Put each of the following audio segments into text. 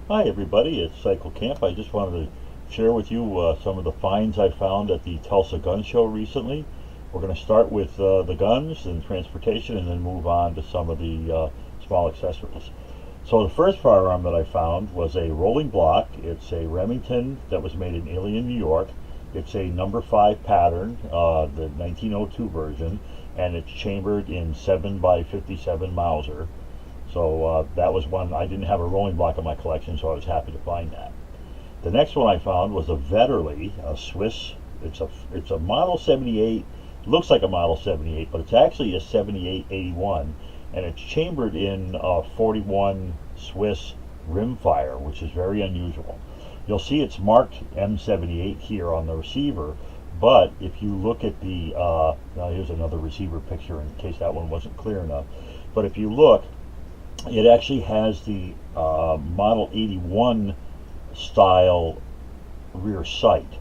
Hi everybody, it's Cycle Camp. I just wanted to share with you some of the finds I found at the Tulsa Gun Show recently. We're going to start with the guns and transportation and then move on to some of the small accessories. So the first firearm that I found was a rolling block. It's a Remington that was made in Ilion, New York. It's a number 5 pattern, the 1902 version, and it's chambered in 7x57 Mauser. So that was one. I didn't have a rolling block in my collection, so I was happy to find that. The next one I found was a Vetterli, a Swiss. It's a Model 78. Looks like a Model 78, but it's actually a 7881, and it's chambered in 41 Swiss rimfire, which is very unusual. You'll see it's marked M78 here on the receiver, but if you look at the now here's another receiver picture in case that one wasn't clear enough. But if you look, it actually has the Model 81 style rear sight,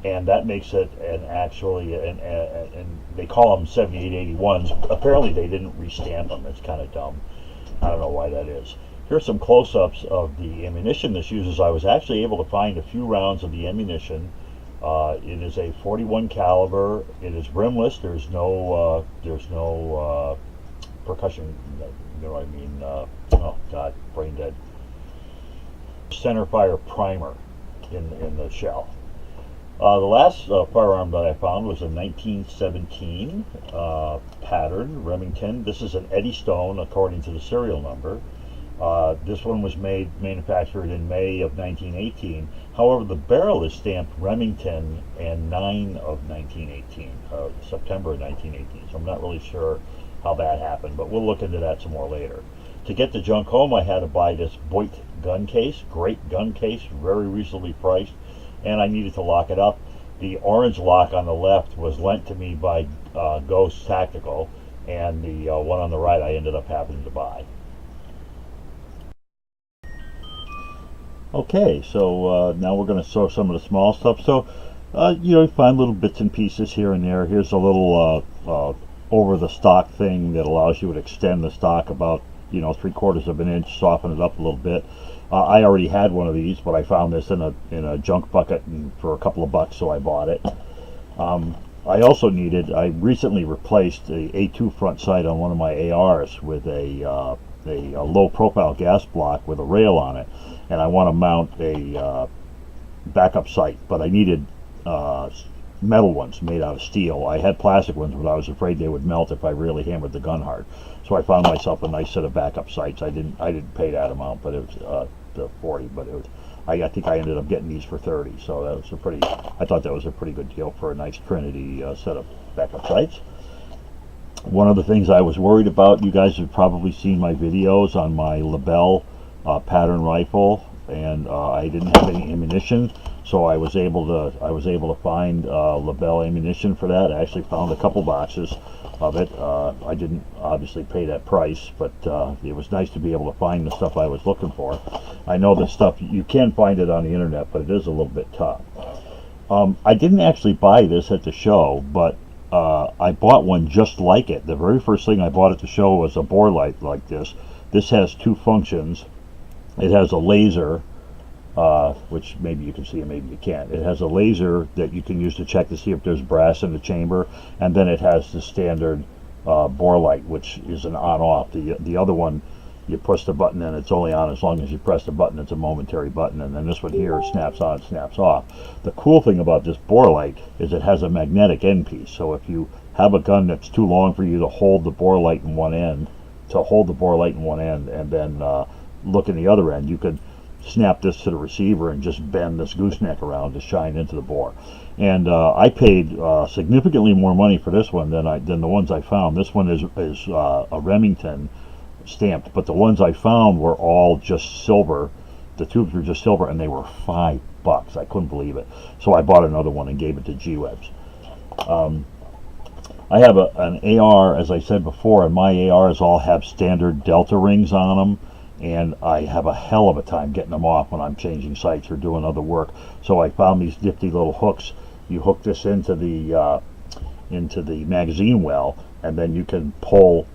and that makes it and they call them 7881s. Apparently they didn't restamp them. It's kind of dumb. I don't know why that is. Here's some close-ups of the ammunition this uses. I was actually able to find a few rounds of the ammunition. It is a 41 caliber. It is brimless. There's no percussion. You know what I mean? Oh God, brain dead. Center fire primer in the shell. The last firearm that I found was a 1917 pattern Remington. This is an Eddystone according to the serial number. This one was manufactured in May of 1918. However, the barrel is stamped Remington and 9 of 1918, September of 1918. So I'm not really sure how that happened, but we'll look into that some more later. To get the junk home, I had to buy this Boit gun case. Great gun case, very reasonably priced, and I needed to lock it up. The orange lock on the left was lent to me by Ghost Tactical, and the one on the right I ended up having to buy. Okay, so now we're going to show some of the small stuff. So, you find little bits and pieces here and there. Here's a little over the stock thing that allows you to extend the stock about 3/4 of an inch, soften it up a little bit. I already had one of these, but I found this in a junk bucket for a couple of bucks, so I bought it. I recently replaced the A2 front sight on one of my ARs with a low profile gas block with a rail on it, and I want to mount a backup sight, but I needed metal ones made out of steel. I had plastic ones, but I was afraid they would melt if I really hammered the gun hard. So I found myself a nice set of backup sights. I didn't pay that amount, but it was the 40. But it was I think I ended up getting these for 30. So that was I thought that was a pretty good deal for a nice Trinity set of backup sights. One of the things I was worried about, you guys have probably seen my videos on my Lebel pattern rifle, and I didn't have any ammunition, so I was able to find Lebel ammunition for that. I actually found a couple boxes of it. I didn't obviously pay that price, but it was nice to be able to find the stuff I was looking for. I know the stuff you can find it on the internet, but it is a little bit tough. I didn't actually buy this at the show, but I bought one just like it. The very first thing I bought at the show was a bore light like this. This has two functions. It has a laser, which maybe you can see and maybe you can't. It has a laser that you can use to check to see if there's brass in the chamber, and then it has the standard bore light, which is an on-off. The other one, you push the button and it's only on as long as you press the button. It's a momentary button, and then this one here snaps on, snaps off. The cool thing about this bore light is it has a magnetic end piece, so if you have a gun that's too long for you to hold the bore light in one end, and then look in the other end, you could snap this to the receiver and just bend this gooseneck around to shine into the bore. And I paid significantly more money for this one than the ones I found. This one is a Remington stamped, but the ones I found were all just silver. The tubes were just silver, and they were $5. I couldn't believe it. So I bought another one and gave it to G-Webs. I have an AR, as I said before, and my ARs all have standard Delta rings on them, and I have a hell of a time getting them off when I'm changing sights or doing other work. So I found these nifty little hooks. You hook this into the magazine well, and then you can pull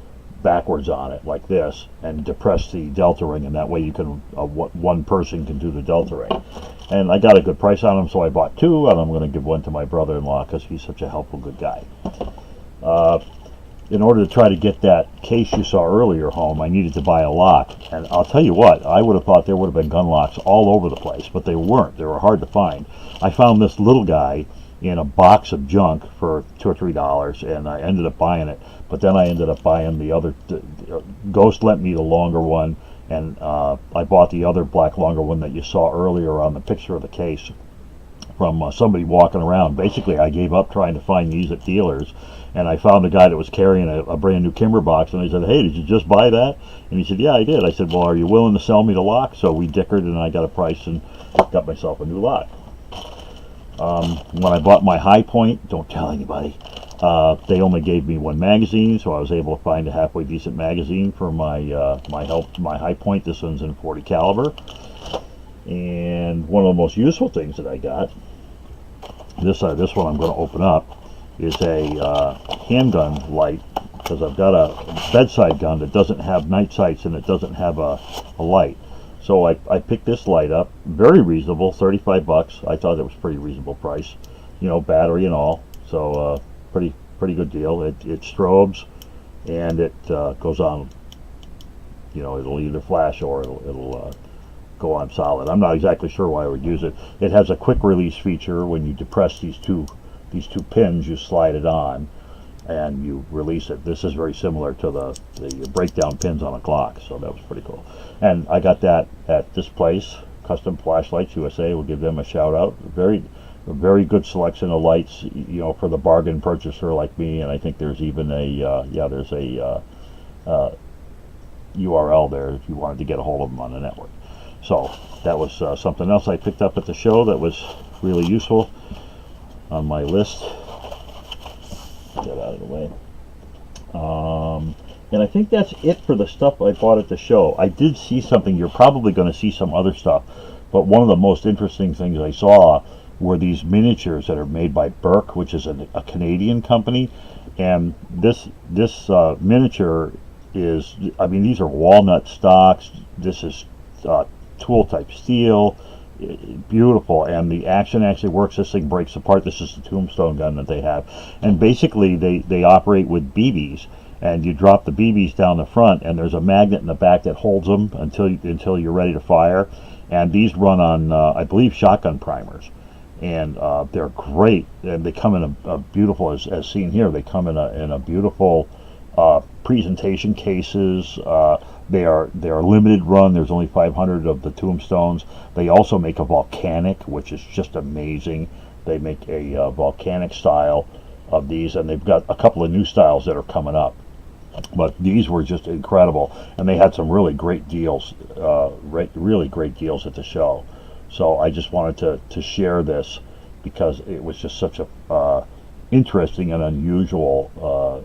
backwards on it like this and depress the delta ring, and that way you can one person can do the delta ring. And I got a good price on them, so I bought two, and I'm going to give one to my brother-in-law because he's such a helpful, good guy. In order to try to get that case you saw earlier home, I needed to buy a lock. And I'll tell you what, I would have thought there would have been gun locks all over the place, but they weren't. They were hard to find. I found this little guy in a box of junk for $2 or $3, and I ended up buying it. But then I ended up buying the other. Ghost lent me the longer one, and I bought the other black longer one that you saw earlier on the picture of the case from somebody walking around. Basically, I gave up trying to find these at dealers, and I found a guy that was carrying a brand new Kimber box, and I said, "Hey, did you just buy that?" And he said, "Yeah, I did." I said, "Well, are you willing to sell me the lock?" So we dickered, and I got a price and got myself a new lock. When I bought my High Point, don't tell anybody, they only gave me one magazine, so I was able to find a halfway decent magazine for my my High Point. This one's in .40 caliber. And one of the most useful things that I got, this one I'm going to open up, is a handgun light, because I've got a bedside gun that doesn't have night sights and it doesn't have a light. So I picked this light up, very reasonable, 35 bucks. I thought it was a pretty reasonable price, you know, battery and all. So pretty good deal. It strobes, and it goes on, you know, it'll either flash or it'll go on solid. I'm not exactly sure why I would use it. It has a quick release feature. When you depress these two pins, you slide it on and you release it. This is very similar to the breakdown pins on a clock, so that was pretty cool. And I got that at this place, Custom Flashlights USA. We'll give them a shout out. A very good selection of lights, you know, for the bargain purchaser like me. And I think there's even a there's a URL there if you wanted to get a hold of them on the network. So that was something else I picked up at the show that was really useful on my list. Get out of the way. And I think that's it for the stuff I bought at the show. I did see something. You're probably going to see some other stuff, but one of the most interesting things I saw were these miniatures that are made by Burke, which is a Canadian company. And this miniature is, I mean, these are walnut stocks. This is tool type steel. Beautiful, and the action actually works. This thing breaks apart. This is the Tombstone gun that they have, and basically they operate with BBs, and you drop the BBs down the front, and there's a magnet in the back that holds them until you're ready to fire. And these run on I believe shotgun primers, and they're great, and they come in a beautiful, as seen here, they come in a beautiful presentation cases. They are limited run. There's only 500 of the Tombstones. They also make a volcanic, which is just amazing. They make a volcanic style of these, and they've got a couple of new styles that are coming up. But these were just incredible, and they had some really great deals, really great deals at the show. So I just wanted to share this because it was just such a interesting and unusual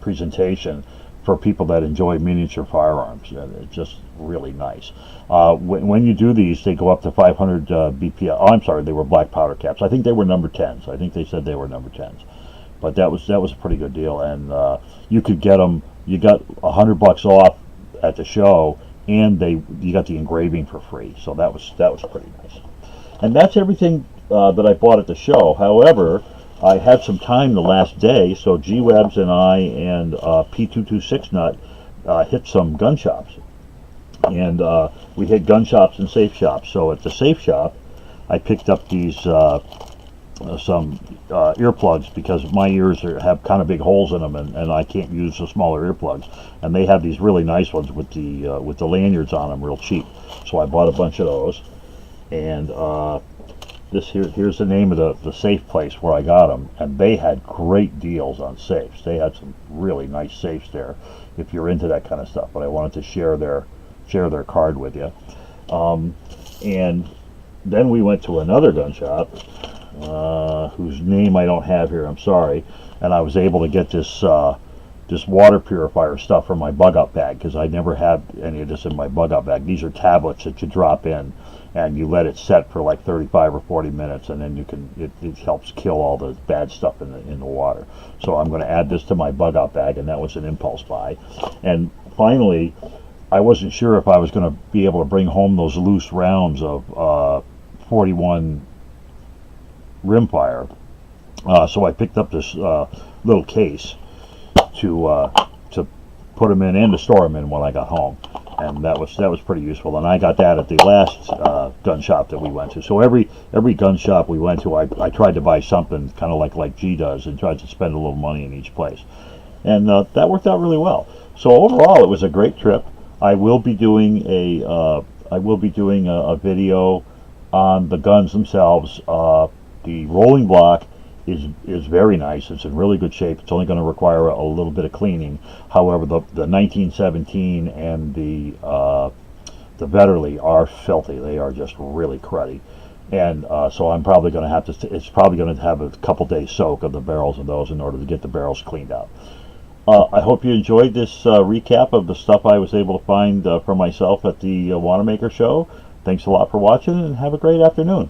presentation for people that enjoy miniature firearms. It's just really nice. When you do these, they go up to 500 BPL. Oh, I'm sorry, they were black powder caps. I think they were number 10s. I think they said they were number 10s. But that was a pretty good deal, and you could get them. You got $100 off at the show, and you got the engraving for free. So that was pretty nice. And that's everything that I bought at the show. However, I had some time the last day, so G-Webs and I and P226 Nut hit some gun shops. And we hit gun shops and safe shops. So at the safe shop, I picked up these some earplugs because my ears have kind of big holes in them, and I can't use the smaller earplugs. And they have these really nice ones with the lanyards on them, real cheap. So I bought a bunch of those. And here's the name of the safe place where I got them, and they had great deals on safes. They had some really nice safes there if you're into that kind of stuff. But I wanted to share their card with you. And then we went to another gun shop whose name I don't have here. I'm sorry. And I was able to get this this water purifier stuff from my bug out bag, because I never had any of this in my bug out bag. These are tablets that you drop in, and you let it set for like 35 or 40 minutes, and then you can it helps kill all the bad stuff in the water. So I'm going to add this to my bug out bag, and that was an impulse buy. And finally, I wasn't sure if I was going to be able to bring home those loose rounds of 41 rimfire, so I picked up this little case to put them in and to store them in when I got home, and that was pretty useful. And I got that at the last gun shop that we went to. So every gun shop we went to, I tried to buy something kind of like G does, and tried to spend a little money in each place, and that worked out really well. So overall, it was a great trip. I will be doing a video on the guns themselves. The rolling block is very nice. It's in really good shape. It's only going to require a little bit of cleaning. However, the 1917 and the Vetterli are filthy. They are just really cruddy, and so I'm probably going to have to. It's probably going to have a couple days soak of the barrels of those in order to get the barrels cleaned out. I hope you enjoyed this recap of the stuff I was able to find for myself at the Wanenmacher Show. Thanks a lot for watching, and have a great afternoon.